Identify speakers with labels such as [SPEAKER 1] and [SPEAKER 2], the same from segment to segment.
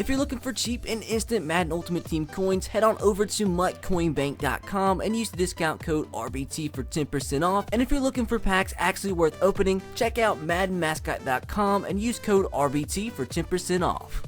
[SPEAKER 1] If you're looking for cheap and instant Madden Ultimate Team coins, head on over to MutCoinBank.com and use the discount code RBT for 10% off. And if you're looking for packs actually worth opening, check out MaddenMascot.com and use code RBT for 10% off.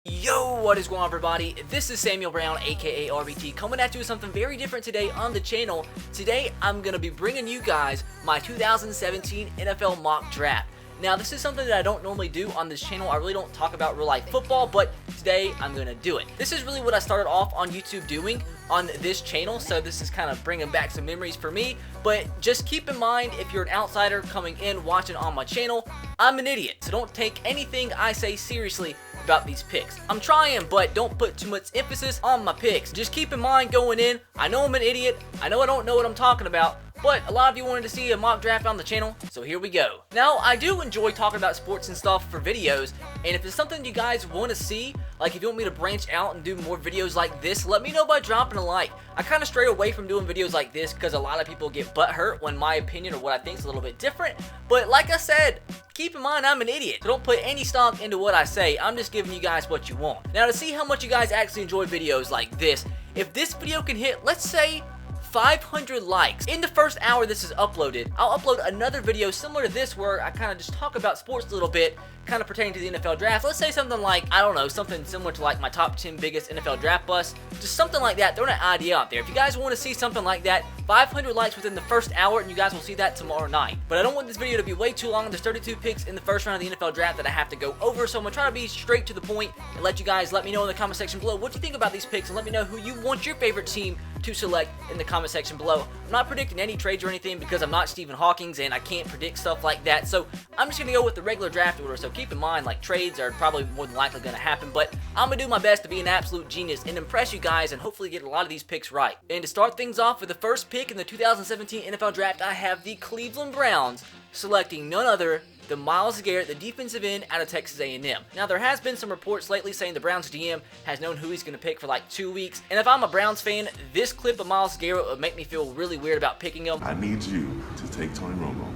[SPEAKER 1] Yo, what is going on, everybody? This is Samuel Brown, aka RBT, coming at you with something very different today on the channel. Today, I'm going to be bringing you guys my 2017 NFL mock draft. Now, this is something that I don't normally do on this channel. I really don't talk about real life football, but today I'm going to do it. This is really what I started off on YouTube doing on this channel, so this is kind of bringing back some memories for me. But just keep in mind, if you're an outsider coming in watching on my channel, I'm an idiot, so don't take anything I say seriously about these picks. I'm trying, but don't put too much emphasis on my picks. Just keep in mind going in, I know I'm an idiot, I know I don't know what I'm talking about, but a lot of you wanted to see a mock draft on the channel, so here we go. Now, I do enjoy talking about sports and stuff for videos, and if it's something you guys want to see, like if you want me to branch out and do more videos like this, let me know by dropping a like. I kind of strayed away from doing videos like this because a lot of people get butthurt when my opinion or what I think is a little bit different, but like I said, keep in mind I'm an idiot, so don't put any stock into what I say. I'm just giving you guys what you want. Now, to see how much you guys actually enjoy videos like this, if this video can hit, let's say, 500 likes in the first hour this is uploaded, I'll upload another video similar to this where I kind of just talk about sports a little bit, kind of pertaining to the NFL draft. Let's say something like, I don't know, something similar to like my top 10 biggest NFL draft busts, just something like that. Throw an idea out there. If you guys want to see something like that, 500 likes within the first hour, and you guys will see that tomorrow night. But I don't want this video to be way too long. There's 32 picks in the first round of the NFL draft that I have to go over, so I'm gonna try to be straight to the point and let you guys let me know in the comment section below what you think about these picks, and let me know who you want your favorite team to select in the comment section below. I'm not predicting any trades or anything because I'm not Stephen Hawking and I can't predict stuff like that, so I'm just gonna go with the regular draft order. So keep in mind, like, trades are probably more than likely gonna happen, but I'm gonna do my best to be an absolute genius and impress you guys and hopefully get a lot of these picks right. And to start things off with the first pick in the 2017 NFL draft, I have the Cleveland Browns selecting none other than MYLES Garrett, the defensive end out of Texas A&M. Now, there has been some reports lately saying the Browns GM has known who he's going to pick for like 2 weeks, and if I'm a Browns fan, this clip of MYLES Garrett would make me feel really weird about picking him.
[SPEAKER 2] I need you to take Tony Romo,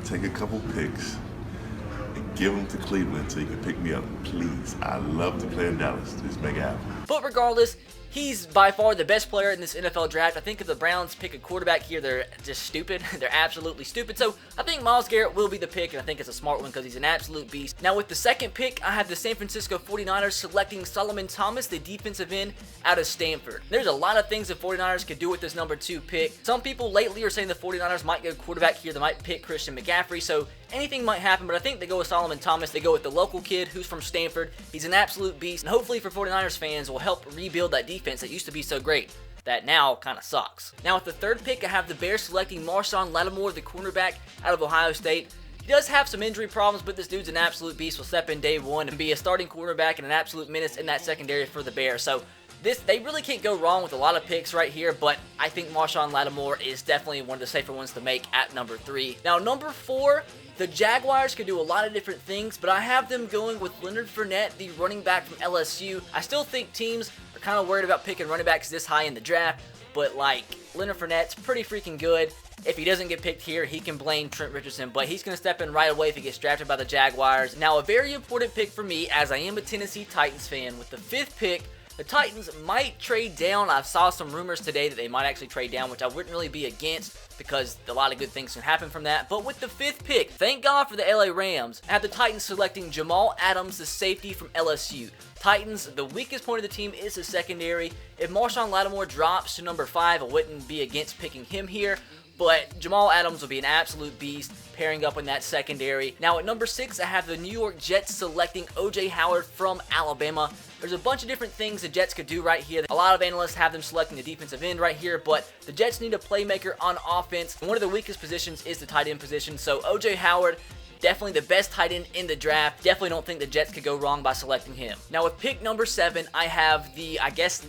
[SPEAKER 2] take a couple picks, and give them to Cleveland so you can pick me up, please. I love to play in Dallas. Just make it happen.
[SPEAKER 1] But regardless, he's by far the best player in this NFL draft. I think if the Browns pick a quarterback here, they're just stupid. They're absolutely stupid. So I think MYLES Garrett will be the pick, and I think it's a smart one because he's an absolute beast. Now, with the second pick, I have the San Francisco 49ers selecting Solomon Thomas, the defensive end out of Stanford. There's a lot of things the 49ers could do with this number 2 pick. Some people lately are saying the 49ers might go quarterback here. They might pick Christian McCaffrey, so anything might happen, but I think they go with Solomon Thomas. They go with the local kid who's from Stanford. He's an absolute beast, and hopefully for 49ers fans will help rebuild that defense that used to be so great that now kind of sucks. Now, with the third pick, I have the Bears selecting Marshon Lattimore, the cornerback out of Ohio State. He does have some injury problems, but this dude's an absolute beast. Will step in day one and be a starting quarterback and an absolute menace in that secondary for the Bears. So they really can't go wrong with a lot of picks right here, but I think Marshon Lattimore is definitely one of the safer ones to make at number 3. Now, number 4, the Jaguars could do a lot of different things, but I have them going with Leonard Fournette, the running back from LSU. I still think teams are kind of worried about picking running backs this high in the draft, but like, Leonard Fournette's pretty freaking good. If he doesn't get picked here, he can blame Trent Richardson, but he's going to step in right away if he gets drafted by the Jaguars. Now, a very important pick for me, as I am a Tennessee Titans fan. With the 5th pick, the Titans might trade down. I saw some rumors today that they might actually trade down, which I wouldn't really be against because a lot of good things can happen from that. But with the 5th pick, thank God for the LA Rams, I have the Titans selecting Jamal Adams, the safety from LSU. Titans, the weakest point of the team is the secondary. If Marshon Lattimore drops to number 5, I wouldn't be against picking him here, but Jamal Adams will be an absolute beast pairing up in that secondary. Now, at number 6, I have the New York Jets selecting O.J. Howard from Alabama. There's a bunch of different things the Jets could do right here. A lot of analysts have them selecting the defensive end right here, but the Jets need a playmaker on offense. And one of the weakest positions is the tight end position, so O.J. Howard, definitely the best tight end in the draft. Definitely don't think the Jets could go wrong by selecting him. Now, with pick number 7, I have the,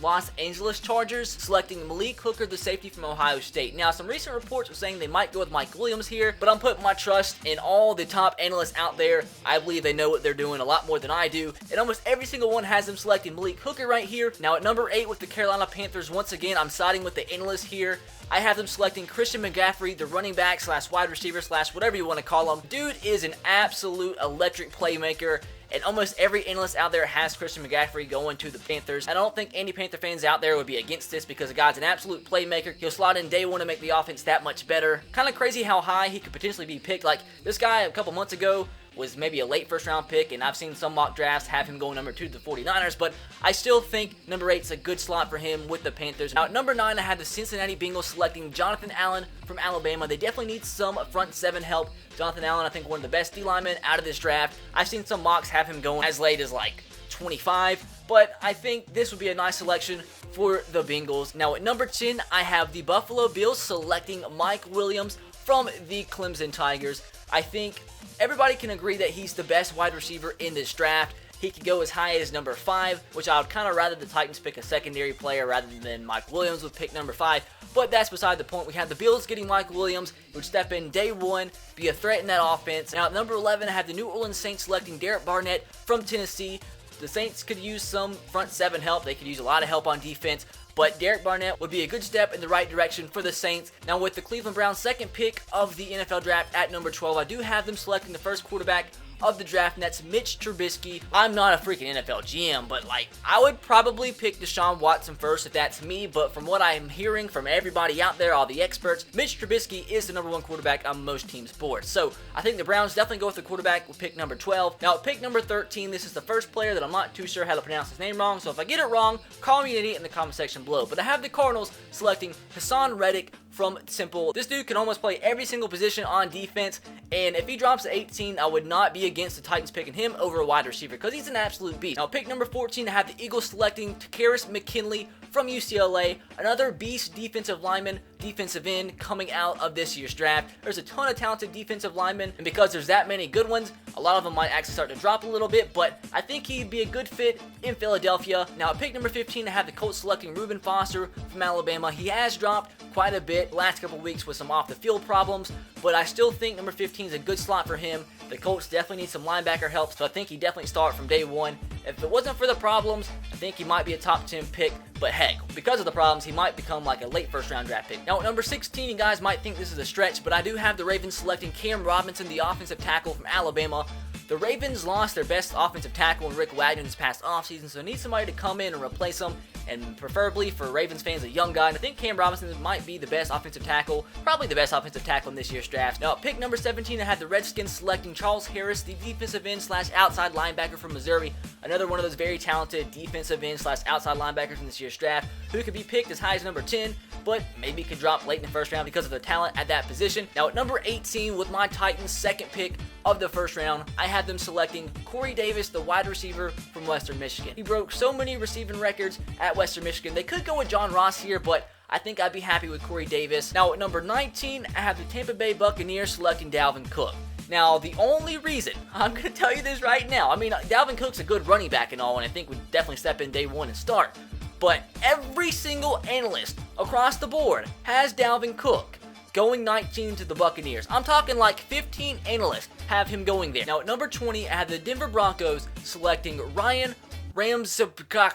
[SPEAKER 1] Los Angeles Chargers selecting Malik Hooker, the safety from Ohio State. Now, some recent reports are saying they might go with Mike Williams here, but I'm putting my trust in all the top analysts out there. I believe they know what they're doing a lot more than I do, and almost every single one has them selecting Malik Hooker right here. Now, at number 8 with the Carolina Panthers, once again, I'm siding with the analysts here. I have them selecting Christian McCaffrey, the running back slash wide receiver slash whatever you want to call him. Dude is an absolute electric playmaker, and almost every analyst out there has Christian McCaffrey going to the Panthers. I don't think any Panther fans out there would be against this because the guy's an absolute playmaker. He'll slot in day one to make the offense that much better. Kind of crazy how high he could potentially be picked. Like, this guy a couple months ago was maybe a late first round pick, and I've seen some mock drafts have him going number 2 to the 49ers, but I still think number 8 is a good slot for him with the Panthers. Now at number 9, I had the Cincinnati Bengals selecting Jonathan Allen from Alabama. They definitely need some front 7 help. Jonathan Allen, I think, one of the best D linemen out of this draft. I've seen some mocks have him going as late as like 25, but I think this would be a nice selection for the Bengals. Now at number 10, I have the Buffalo Bills selecting Mike Williams from the Clemson Tigers. I think everybody can agree that he's the best wide receiver in this draft. He could go as high as number 5, which I would kind of rather the Titans pick a secondary player rather than Mike Williams would pick number 5. But that's beside the point. We have the Bills getting Mike Williams, who would step in day one, be a threat in that offense. Now at number 11, I have the New Orleans Saints selecting Derek Barnett from Tennessee. The Saints could use some front 7 help. They could use a lot of help on defense, but Derek Barnett would be a good step in the right direction for the Saints. Now with the Cleveland Browns' second pick of the NFL draft at number 12, I do have them selecting the first quarterback of the draft, and that's Mitch Trubisky. I'm not a freaking NFL GM, but like, I would probably pick Deshaun Watson first if that's me, but from what I'm hearing from everybody out there, all the experts, Mitch Trubisky is the number 1 quarterback on most teams' boards. So I think the Browns definitely go with the quarterback with pick number 12. Now at pick number 13, this is the first player that I'm not too sure how to pronounce his name wrong, so if I get it wrong, call me an idiot in the comment section below. But I have the Cardinals selecting HAASON Reddick from Temple. This dude can almost play every single position on defense, and if he drops to 18, I would not be against the Titans picking him over a wide receiver because he's an absolute beast. Now, pick number 14, I have the Eagles selecting Karras Mckinley from UCLA, another beast defensive lineman, defensive end coming out of this year's draft. There's a ton of talented defensive linemen, and because there's that many good ones, a lot of them might actually start to drop a little bit, but I think he'd be a good fit in Philadelphia. Now, at pick number 15, I have the Colts selecting Reuben Foster from Alabama. He has dropped quite a bit last couple weeks with some off-the-field problems, but I still think number 15 is a good slot for him. The Colts definitely need some linebacker help, so I think he definitely start from day one. If it wasn't for the problems, I think he might be a top 10 pick, but heck, because of the problems, he might become like a late first-round draft pick. Now, at number 16, you guys might think this is a stretch, but I do have the Ravens selecting Cam Robinson, the offensive tackle from Alabama. The Ravens lost their best offensive tackle in Rick Wagner this past offseason, so they need somebody to come in and replace him, and preferably for Ravens fans, a young guy. And I think Cam Robinson might be the best offensive tackle, probably the best offensive tackle in this year's draft. Now, at pick number 17, I had the Redskins selecting Charles Harris, the defensive end / outside linebacker from Missouri. Another one of those very talented defensive end / outside linebackers in this year's draft, who could be picked as high as number 10, but maybe could drop late in the first round because of the talent at that position. Now, at number 18, with my Titans' second pick of the first round, I had them selecting Corey Davis, the wide receiver from Western Michigan. He broke so many receiving records at Western Michigan. They could go with John Ross here, but I think I'd be happy with Corey Davis. Now, at number 19, I have the Tampa Bay Buccaneers selecting Dalvin Cook. Now, the only reason, I'm going to tell you this right now, I mean, Dalvin Cook's a good running back and all, and I think would definitely step in day one and start. But every single analyst across the board has Dalvin Cook going 19 to the Buccaneers. I'm talking like 15 analysts have him going there. Now, at number 20, I have the Denver Broncos selecting Ryan Ramczyk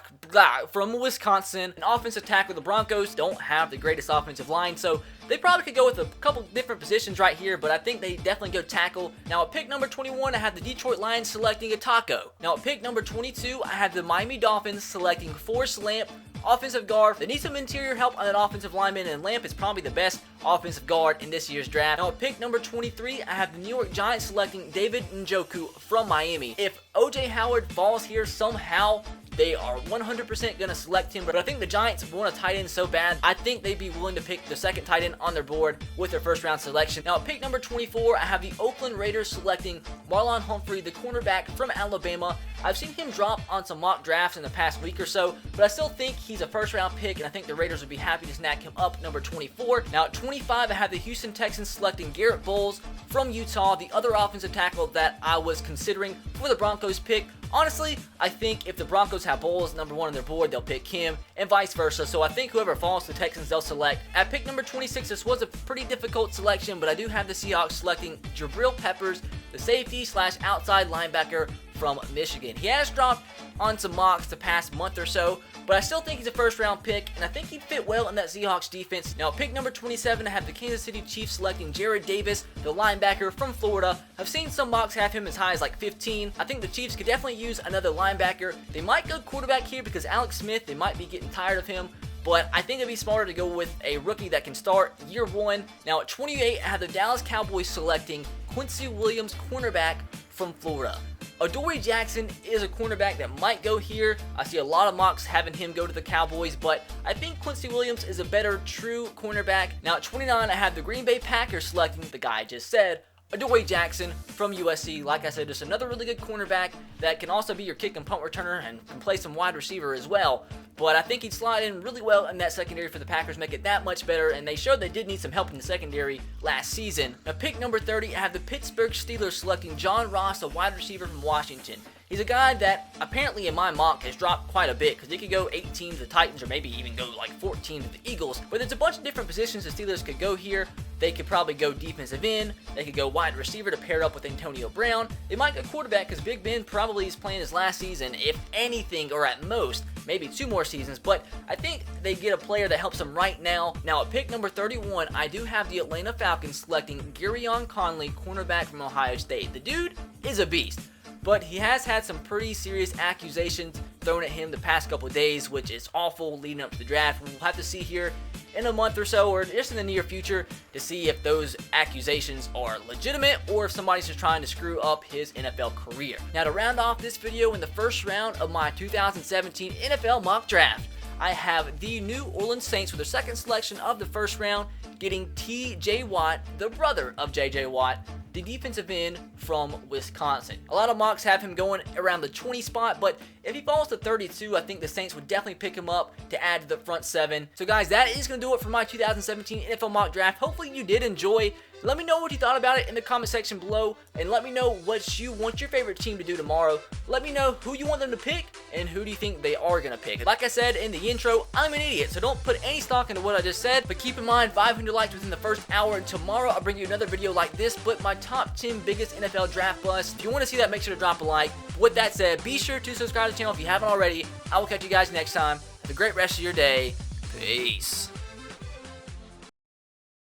[SPEAKER 1] from Wisconsin, an offensive tackle. The Broncos don't have the greatest offensive line, so they probably could go with a couple different positions right here, but I think they definitely go tackle. Now, at pick number 21, I have the Detroit Lions selecting a Taco. Now, at pick number 22, I have the Miami Dolphins selecting Forrest Lamp, offensive guard. They need some interior help on an offensive lineman, and Lamp is probably the best offensive guard in this year's draft. Now, at pick number 23, I have the New York Giants selecting David Njoku from Miami. If O.J. Howard falls here somehow, they are 100% going to select him, but I think the Giants want a tight end so bad, I think they'd be willing to pick the second tight end on their board with their first round selection. Now, at pick number 24, I have the Oakland Raiders selecting Marlon Humphrey, the cornerback from Alabama. I've seen him drop on some mock drafts in the past week or so, but I still think he's a first round pick, and I think the Raiders would be happy to snag him up number 24. Now, at 25, I have the Houston Texans selecting Garrett Bowles from Utah, the other offensive tackle that I was considering for the Broncos pick. Honestly, I think if the Broncos have Bowles number 1 on their board, they'll pick him, and vice versa. So I think whoever falls to the Texans, they'll select. At pick number 26, this was a pretty difficult selection, but I do have the Seahawks selecting Jabril Peppers, the safety / outside linebacker from Michigan. He has dropped on some mocks the past month or so, but I still think he's a first round pick, and I think he'd fit well in that Seahawks defense. Now, pick number 27, I have the Kansas City Chiefs selecting Jared Davis, the linebacker from Florida. I've seen some mocks have him as high as like 15. I think the Chiefs could definitely use another linebacker. They might go quarterback here because Alex Smith, they might be getting tired of him, but I think it'd be smarter to go with a rookie that can start year one. Now, at 28, I have the Dallas Cowboys selecting Quincy Williams, cornerback from Florida. Adoree Jackson is a cornerback that might go here. I see a lot of mocks having him go to the Cowboys, but I think Quincy Williams is a better true cornerback. Now at 29, I have the Green Bay Packers selecting the guy I just said, Adoree Jackson from USC. Like I said, just another really good cornerback that can also be your kick and punt returner and can play some wide receiver as well. But I think he'd slide in really well in that secondary for the Packers, make it that much better, and they showed they did need some help in the secondary last season. Now, pick number 30, I have the Pittsburgh Steelers selecting John Ross, a wide receiver from Washington. He's a guy that apparently in my mock has dropped quite a bit because he could go 18 to the Titans or maybe even go like 14 to the Eagles. But there's a bunch of different positions the Steelers could go here. They could probably go defensive end. They could go wide receiver to pair up with Antonio Brown. They might go quarterback because Big Ben probably is playing his last season, if anything, or at most, maybe 2 more seasons. But I think they get a player that helps them right now. Now at pick number 31, I do have the Atlanta Falcons selecting Garrett Conley, cornerback from Ohio State. The dude is a beast, but he has had some pretty serious accusations thrown at him the past couple of days, which is awful leading up to the draft. We'll have to see here in a month or so, or just in the near future, to see if those accusations are legitimate or if somebody's just trying to screw up his NFL career. Now, to round off this video, in the first round of my 2017 NFL mock draft, I have the New Orleans Saints with their second selection of the first round, getting T.J. Watt, the brother of J.J. Watt, the defensive end from Wisconsin. A lot of mocks have him going around the 20 spot, but if he falls to 32, I think the Saints would definitely pick him up to add to the front 7. So guys, that is going to do it for my 2017 NFL mock draft. Hopefully you did enjoy. Let me know what you thought about it in the comment section below, and let me know what you want your favorite team to do tomorrow. Let me know who you want them to pick, and who do you think they are going to pick. Like I said in the intro, I'm an idiot, so don't put any stock into what I just said, but keep in mind, 500 likes within the first hour, and tomorrow I'll bring you another video like this, but my top 10 biggest NFL draft busts. If you want to see that, make sure to drop a like. With that said, be sure to subscribe to the channel if you haven't already. I will catch you guys next time. Have a great rest of your day. Peace.